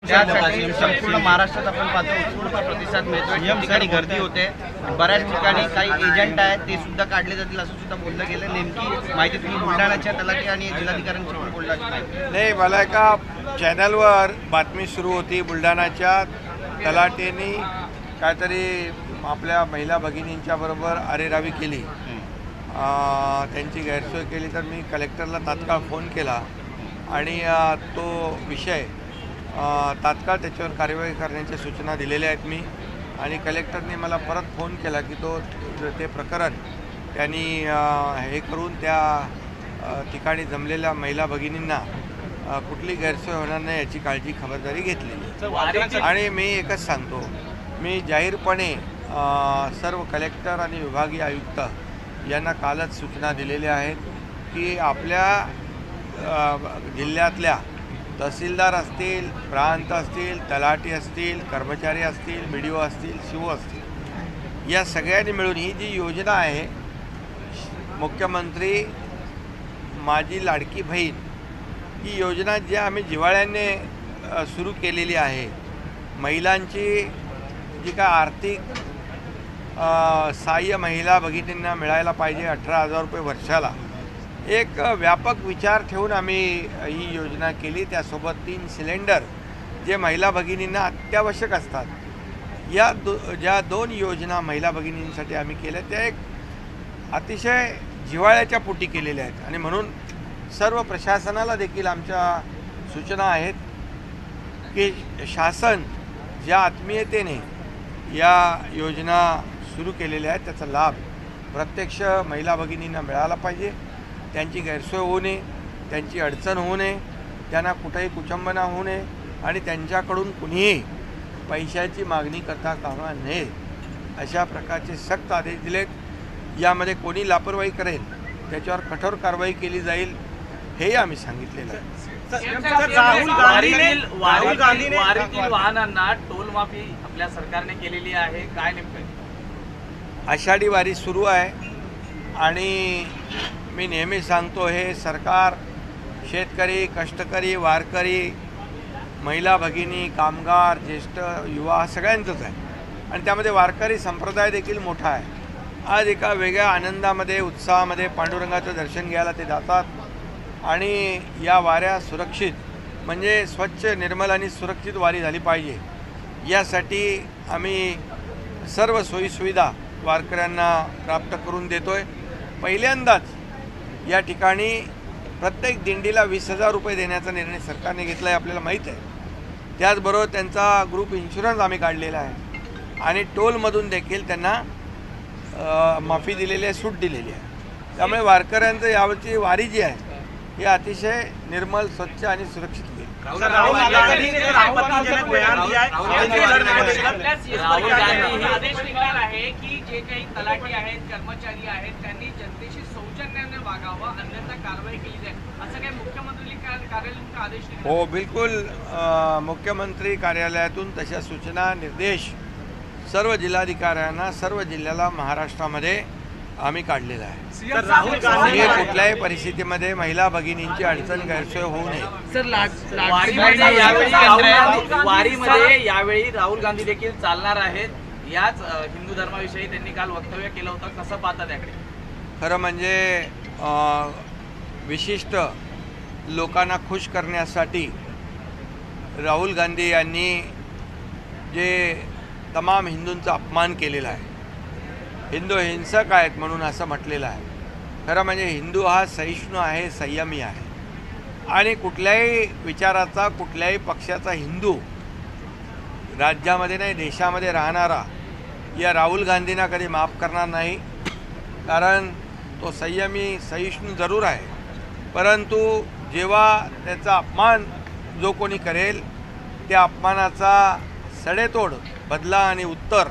त्यासाठी संपूर्ण महाराष्ट्रात आपण पाहतो उत्स्फूर्त प्रतिसाद मिळतोय, ठिकाणी गर्दी होते, बऱ्याच ठिकाणी काही एजंट आहेत ते सुद्धा काढले जातील असं सुद्धा बोललं गेलं। नेमकी माहिती तुम्ही बुलढाण्याच्या तलाठी आणि जिल्हाधिकाऱ्यांची पण बोलला नाही। मला एका चॅनलवर बातमी सुरू होती, बुलढाण्याच्या तलाठीने काहीतरी आपल्या महिला भगिनींच्या बरोबर अरेरावी केली, त्यांची गैरसोय केली। तर मी कलेक्टरला तात्काळ फोन केला आणि तो विषय तात्काळ त्याच्यावर कार्यवाही करण्याच्या सूचना दिलेल्या आहेत मी। आणि कलेक्टरने मला परत फोन केला की ते प्रकरण त्यांनी हे करून त्या ठिकाणी जमलेल्या महिला भगिनींना कुठली गैरसोय होणार नाही याची काळजी खबरदारी घेतली। आणि मी एकच सांगतो, मी जाहीरपणे सर्व कलेक्टर आणि विभागीय आयुक्त यांना कालच सूचना दिलेल्या आहेत की आपल्या जिल्ह्यातल्या तहसीलदार असतील, प्रांत असतील, तलाठी असतील, कर्मचारी असतील, BDO असतील, CO असतील, या सगळ्यांनी मिळून ही जी योजना आहे, मुख्यमंत्री माझी लाडकी बहीण, ही योजना जी आम्ही जिव्हाळ्याने सुरू केलेली आहे, महिलांची जी काय आर्थिक सहाय्य महिला भगिनींना मिळायला पाहिजे 18,000 रुपये वर्षाला, एक व्यापक विचार ठेवून आम्ही ही योजना केली। त्यासोबत 3 सिलेंडर जे महिला भगिनींना अत्यावश्यक असतात, या ज्या 2 योजना महिला भगिनींसाठी आम्ही केल्या त्या एक अतिशय जिव्हाळ्याच्या पोटी केलेल्या आहेत। आणि म्हणून सर्व प्रशासनाला देखील आमच्या सूचना आहेत की शासन ज्या आत्मीयतेने या योजना सुरू केलेल्या आहेत त्याचा लाभ प्रत्यक्ष महिला भगिनींना मिळाला पाहिजे। त्यांची गैरसोय होऊ नये, त्यांची अडचण होऊ नये, त्यांना कुठेही कुचंबना होऊ नये आणि त्यांच्याकडून कुणीही पैशाची मागणी करता कामा नये, अशा प्रकारचे सक्त आदेश दिलेत। यामध्ये कोणी लापरवाही करेल त्याच्यावर कठोर कारवाई केली जाईल, हेही आम्ही सांगितलेलं आहे। राहुल गांधी वाहनांना टोल माफी आपल्या सरकारने केलेली आहे, काय नेमकं? आषाढी वारी सुरू आहे आणि मी नेहमी सांगतो, हे सरकार शेतकरी, कष्टकरी, वारकरी, महिला भगिनी, कामगार, ज्येष्ठ, युवा सगळ्यांचंच आहे आणि त्यामध्ये वारकरी संप्रदाय देखील मोठा आहे। आज एका वेगळ्या आनंदामध्ये, उत्साहामध्ये पांडुरंगाचं दर्शन घ्यायला ते जातात आणि या वाऱ्या सुरक्षित, म्हणजे स्वच्छ, निर्मल आणि सुरक्षित वारी झाली पाहिजे, यासाठी आम्ही सर्व सोयीसुविधा वारकऱ्यांना प्राप्त करून देतोय। पहिल्यांदाच या ठिकाणी प्रत्येक दिंडीला 20,000 रुपये देण्याचा निर्णय सरकारने घेतला आहे, आपल्याला माहीत आहे। त्याचबरोबर त्यांचा ग्रुप इन्शुरन्स आम्ही काढलेला आहे आणि टोलमधून देखील त्यांना माफी दिलेली आहे, सूट दिलेली आहे। त्यामुळे वारकऱ्यांचं यावरची वारी जी आहे ही अतिशय निर्मल, स्वच्छ आणि सुरक्षित होईल। राहुल गांधी आदेश निघाला आहे की जे काही तलाठी आहेत, कर्मचारी आहेत, त्यांनी जनतेशी सौजन्याने वागावं, अन्यथा कारवाई केली जाईल, असं काही मुख्यमंत्री कार्यालयातून आदेश निघाला? हो, बिलकुल। मुख्यमंत्री कार्यालयातून तशा सूचना, निर्देश सर्व जिल्हाधिकाऱ्यांना, सर्व जिल्ह्याला महाराष्ट्रामध्ये आम्ही काढलेला आहे। कुठल्याही परिस्थितीमध्ये महिला भगिनींची अडचण, गैरसोय होऊ नये। वारीमध्ये यावेळी राहुल गांधी देखील चालणार आहेत, याच हिंदू धर्माविषयी त्यांनी काल वक्तव्य केलं होतं, कसं पाहता त्याकडे? खरं म्हणजे विशिष्ट लोकांना खुश करण्यासाठी राहुल गांधी यांनी जे तमाम हिंदूंचा अपमान केलेला आहे, हिंदू हिंसक आहेत म्हणून असं म्हटलेलं आहे। खरं म्हणजे हिंदू हा सहिष्णू आहे, संयमी आहे आणि कुठल्याही विचाराचा, कुठल्याही पक्षाचा हिंदू राज्यामध्ये नाही, देशामध्ये राहणारा या राहुल गांधींना कधी माफ करणार नाही। कारण तो संयमी, सहिष्णू जरूर आहे, परंतु जेव्हा त्याचा अपमान जो कोणी करेल त्या अपमानाचा सडेतोड बदला आणि उत्तर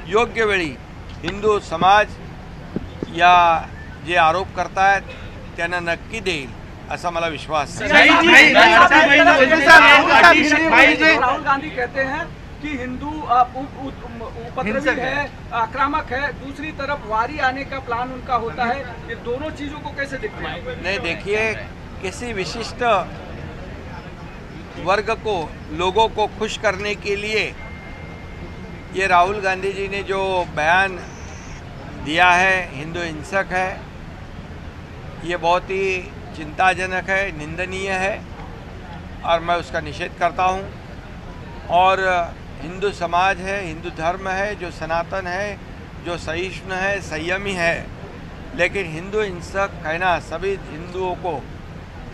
योग्य वेळी हिंदू समाज या जे आरोप करतायत त्यांना नक्की देईल असा मला विश्वास आहे। राहुल गांधी कहते हैं कि हिंदू उपद्रवी है, आक्रामक है, दूसरी तरफ वारी आने का प्लान उनका होता है, ये दोनों चीजों को कैसे देखते हैं? नहीं, देखिए, किसी विशिष्ट वर्ग को, लोगों को खुश करने के लिए ये राहुल गांधी जी ने जो बयान दिया है हिंदू हिंसक है, ये बहुत ही चिंताजनक है, निंदनीय है और मैं उसका निषेध करता हूँ। और हिंदू समाज है, हिंदू धर्म है जो सनातन है, जो सहिष्णु है, संयमी है, लेकिन हिंदू हिंसक कहना सभी हिंदुओं को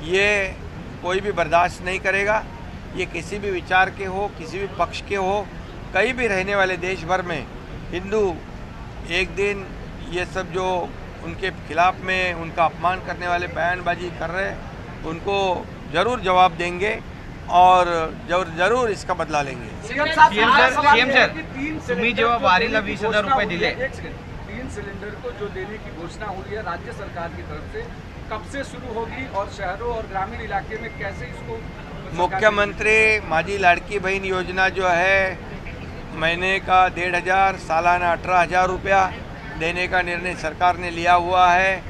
ये कोई भी बर्दाश्त नहीं करेगा। ये किसी भी विचार के हो, किसी भी पक्ष के हो, कहीं भी रहने वाले देश भर में हिंदू एक दिन ये सब जो उनके खिलाफ में उनका अपमान करने वाले बयानबाजी कर रहे हैं उनको ज़रूर जवाब देंगे और जरूर इसका बदला लेंगे। सीएम सर तुम्ही जेव्हा वारीला 20,000 रुपये दिले, 3 सिलेंडर को जो देने की घोषणा हुई है राज्य सरकार की तरफ से, कब से शुरू होगी और शहरों और ग्रामीण इलाके में कैसे इसको? मुख्यमंत्री माझी लाड़की बहन योजना जो है महीने का 1,500, सालाना 18,000 रुपया देने का निर्णय सरकार ने लिया हुआ है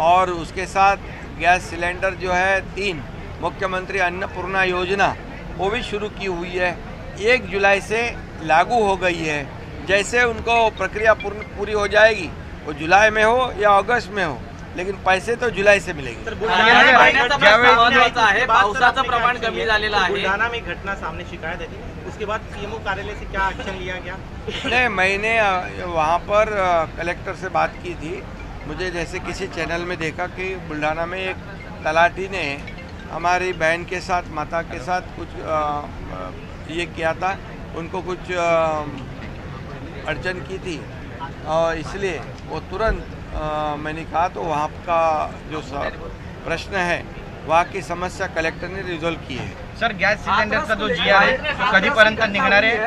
और उसके साथ गैस सिलेंडर जो है 3, मुख्यमंत्री अन्नपूर्णा योजना वो भी शुरू की हुई है, 1 जुलाई से लागू हो गई है। जैसे उनको प्रक्रिया पूरी हो जाएगी, वो जुलाई में हो या अगस्त में हो, लेकिन पैसे तो जुलाई से मिलेंगे। पावसाचं प्रमाण कमी झालेलं आहे। बुलढाणा में घटना सामने शिकायत है, उसके बाद सीएमओ कार्यालय से क्या एक्शन लिया गया? नहीं, मैंने वहाँ पर कलेक्टर से बात की थी। मुझे जैसे किसी चैनल में देखा कि बुल्ढाना में एक तलाटी ने हमारी बहन के साथ, माता के साथ कुछ ये किया था, उनको कुछ अड़चन की थी और इसलिए वो तुरंत मैंने कहा तो वहाँ का जो प्रश्न है वहाँ की समस्या कलेक्टर ने रिजॉल्व की है। सर गॅस सिलेंडरचा जो GR आहे तो कधीपर्यंत निघणार आहे?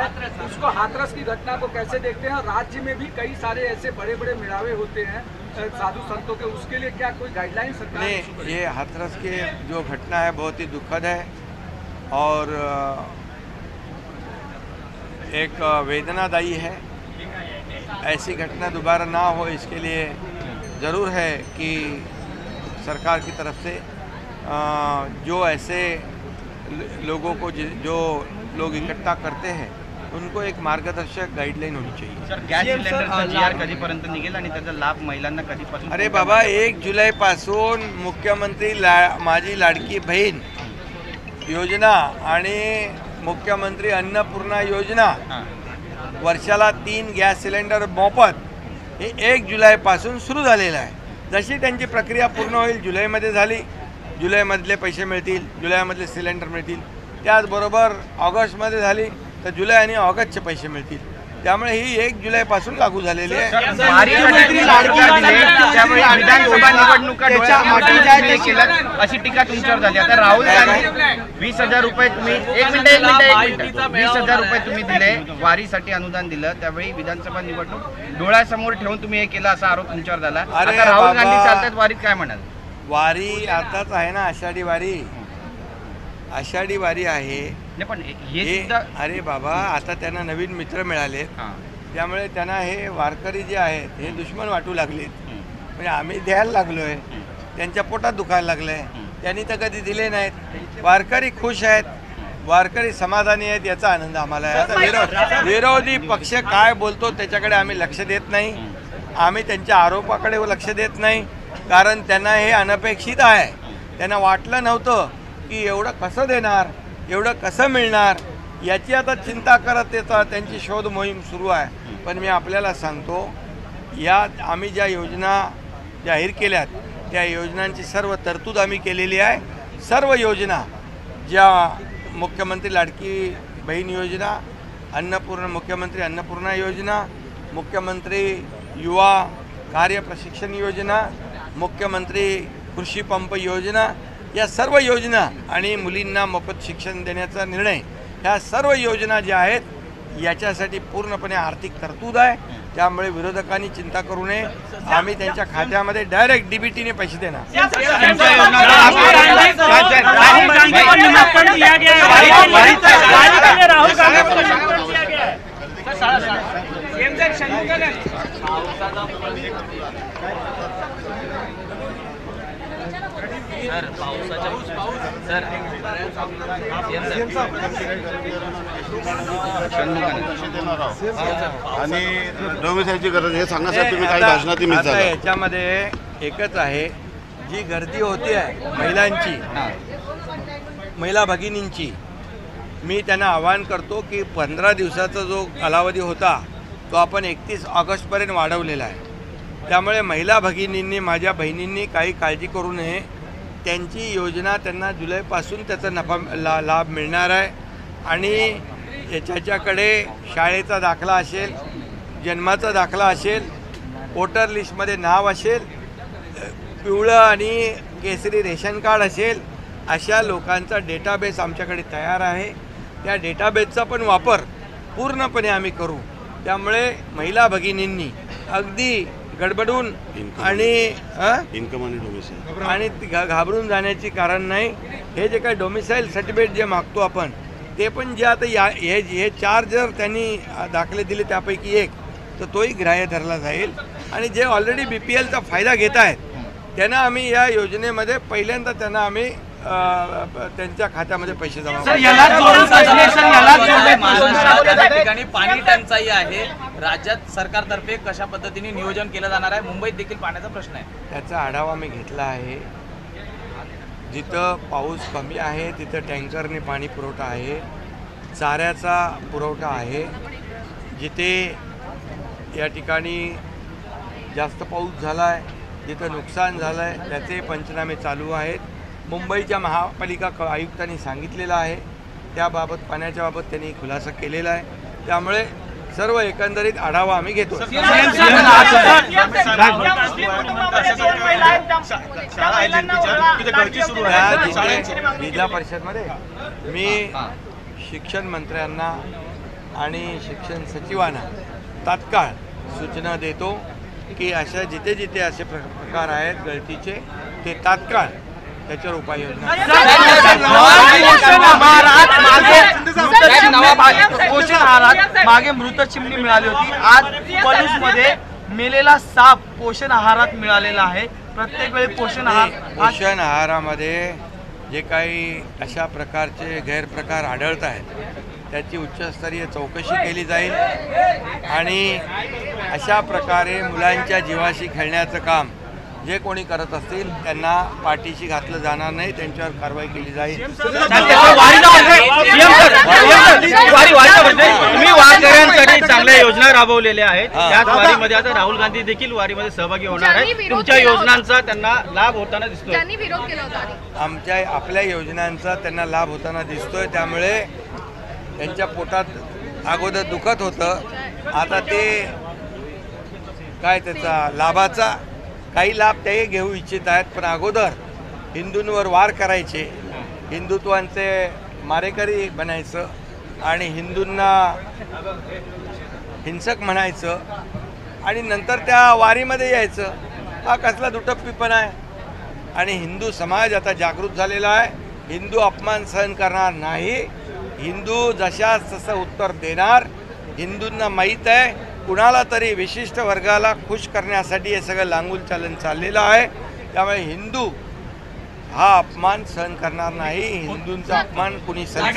उसको हाथरस की घटना को कैसे देखते हैं? राज्य में भी कई सारे ऐसे बड़े बड़े मेळावे होते हैं साधु संतों के, उसके लिए क्या कोई गाइडलाइन सरकार ने? ये हाथरस के जो घटना है बहुत ही दुखद है और एक वेदनादायी है। ऐसी घटना दोबारा ना हो इसके लिए ज़रूर है कि सरकार की तरफ से जो ऐसे लोगों को जो लोग इकट्ठा करते हैं उनको एक मार्गदर्शक गाइडलाइन होनी चाहिए। सर गॅस सिलेंडरचा GR कधीपर्यंत निघेल आणि त्याचा लाभ महिलांना कधीपासून? अरे बाबा, 1 जुलैपासून मुख्यमंत्री माझी लाडकी बहीण योजना आणि मुख्यमंत्री अन्नपूर्णा योजना वर्षाला 3 गॅस सिलेंडर मोफत हे 1 जुलैपासून सुरू झालेलं आहे। जशी त्यांची प्रक्रिया पूर्ण होईल, जुलैमध्ये झाली, जुलैमधले पैसे मिळतील, जुलैमधले सिलेंडर मिळतील, त्याचबरोबर ऑगस्टमध्ये झाली तर जुलै आणि ऑगस्टचे पैसे मिळतील। त्यामुळे ही 1 जुलैपासून लागू झालेली आहे। विधानसभा निवडणुका केलं अशी टीका तुमच्यावर झाली। आता राहुल गांधी 20,000 रुपये तुम्ही एक मिनिट 20,000 रुपये तुम्ही दिले, वारीसाठी अनुदान दिलं, त्यावेळी विधानसभा निवडणूक डोळ्यासमोर ठेवून तुम्ही हे केलं असा आरोप तुमच्यावर झाला। आता राहुल गांधी चालतात वारीत, काय म्हणाल? वारी आताच आहे ना, आषाढी वारी, आषाढी वारी आहे। पण हे सुद्धा अरे बाबा, आता त्यांना नवीन मित्र मिळाले, त्यामुळे त्यांना हे वारकरी जे आहेत हे दुश्मन वाटू लागलेत। म्हणजे आम्ही द्यायला लागलोय, त्यांच्या पोटात दुखायला लागलंय, त्यांनी तर कधी दिले नाहीत। वारकरी खुश आहेत, वारकरी समाधानी आहेत, याचा आनंद आम्हाला आहे। आता विरोधी पक्ष काय बोलतो त्याच्याकडे आम्ही लक्ष देत नाही, आम्ही त्यांच्या आरोपाकडे लक्ष देत नाही, कारण त्यांना हे अनपेक्षित आहे। त्यांना वाटलं नव्हतं की एवढं कसं देणार, एवढं कसं मिळणार, याची आता चिंता करत येतात, त्यांची शोध मोहीम सुरू आहे। पण मी आपल्याला सांगतो, या आम्ही ज्या योजना जाहीर केल्यात त्या योजनांची सर्व तरतूद आम्ही केलेली आहे। सर्व योजना ज्या मुख्यमंत्री लाडकी बहीण योजना, मुख्यमंत्री अन्नपूर्णा योजना, मुख्यमंत्री युवा कार्य प्रशिक्षण योजना, मुख्यमंत्री कृषी पंप योजना, या सर्व योजना आणि मुलींना मोफत शिक्षण देण्याचा निर्णय, ह्या सर्व योजना ज्या आहेत याच्यासाठी पूर्णपणे आर्थिक तरतूद आहे। त्यामुळे विरोधकांनी चिंता करू नये, आम्ही त्यांच्या खात्यामध्ये डायरेक्ट DBTने पैसे देणार। सर पावसाच्या आणि डोमिसाईलची गरज हे सांगा साहेब तुम्ही काही भाषणात मिस आता झाला. याच्यामध्ये एकच आहे, जी गर्दी होती आहे महिलांची, महिला भगिनींची, मी त्यांना आवाहन करतो की 15 दिवसाचा जो कालावधी होता तो आपण 31 ऑगस्टपर्यंत वाढवलेला आहे. त्यामुळे महिला भगिनींनी, माझ्या बहिणींनी काही काळजी करू नये. त्यांची योजना त्यांना जुलैपासून त्याचा लाभ मिळणार आहे. आणि ज्याच्याकडे शाळेचा दाखला असेल, जन्माचा दाखला असेल, वोटर लिस्टमध्ये नाव असेल, पिवळं आणि केसरी रेशन कार्ड असेल, अशा लोकांचा डेटाबेस आमच्याकडे तयार आहे. त्या डेटाबेसचा पण वापर पूर्णपणे आम्ही करू. त्यामुळे महिला भगिनींनी अगदी गडबडून आणि इन्कम आणि डोमिसाईल आणि घाबरून जाण्याची कारण नाही. हे जे काही डोमिसाईल सर्टिफिकेट जे मागतो आपण, ते पण जे आता हे 4 जर त्यांनी दाखले दिले त्यापैकी एक, तर तोही ग्राह्य धरला जाईल. आणि जे ऑलरेडी BPLचा फायदा घेत आहेत त्यांना आम्ही या योजनेमध्ये पहिल्यांदा त्यांना आम्ही त्यांच्या खात्यामध्ये पैसे जमा त्या ठिकाणी पाणी टंचाई आहे. राज्यात सरकारतर्फे कशा पद्धतीने नियोजन केलं जाणार आहे? मुंबईत देखील पाण्याचा प्रश्न आहे. त्याचा आढावा मी घेतला आहे. जिथं पाऊस कमी आहे तिथं टँकरने पाणी पुरवठा आहे, चाऱ्याचा पुरवठा आहे. जिथे या ठिकाणी जास्त पाऊस झाला आहे, जिथं नुकसान झालं आहे, त्याचे पंचनामे चालू आहेत. मुंबईच्या महापालिका आयुक्तांनी सांगितलेलं आहे, त्याबाबत पाण्याच्या बाबत त्यांनी खुलासा केलेला आहे. त्यामुळे सर्व एकंदरीत आढावा आम्ही घेतो. जिल्हा परिषदमध्ये मी शिक्षण मंत्र्यांना आणि शिक्षण सचिवांना तात्काळ सूचना देतो की अशा जिथे जिथे असे प्रकार आहेत गळतीचे, ते तात्काळ त्याच्यावर उपाययोजना. पोषण आहारात मागे मृत चिमणी मिळाली होती. आज पलूसमध्ये मेलेला साप पोषण आहारात मिळालेला आहे. प्रत्येक वेळी पोषण आहारामध्ये जे काही अशा प्रकारचे गैरप्रकार आढळत आहेत त्याची उच्चस्तरीय चौकशी केली जाईल. आणि अशा प्रकारे मुलांच्या जीवाशी खेळण्याचं काम जे कोणी करत असतील त्यांना पाठीशी घातलं जाणार नाही, त्यांच्यावर कारवाई केली जाईल. तुम्ही वारकऱ्यांसाठी चांगल्या योजना राबवलेल्या आहेत. त्याच वारीमध्ये आता राहुल गांधी देखील वारीमध्ये सहभागी होणार आहे. तुमच्या योजनांचा त्यांना लाभ होताना दिसतोय. त्यांनी विरोध केला होता. आपल्या योजनांचा त्यांना लाभ होताना दिसतोय. त्यामुळे त्यांच्या पोटात अगोदर दुखत होतं, आता ते काय त्याचा लाभाचा काही लाभ ते घेऊ इच्छित आहेत. पण अगोदर हिंदूंवर वार करायचे, हिंदुत्वांचे मारेकरी बनायचं आणि हिंदूंना हिंसक म्हणायचं आणि नंतर त्या वारीमध्ये यायचं, हा कसला दुटप्पीपणा आहे. आणि हिंदू समाज आता जागृत झालेला आहे. हिंदू अपमान सहन करणार नाही. हिंदू जशास तसं उत्तर देणार. हिंदूंना माहीत आहे कुणाला तरी विशिष्ट वर्गाला खुश करण्यासाठी हे सगळं लांगूल चालन चाललेलं आहे. त्यामुळे हिंदू हा अपमान सहन करणार नाही. हिंदूंचा अपमान कुणी सहन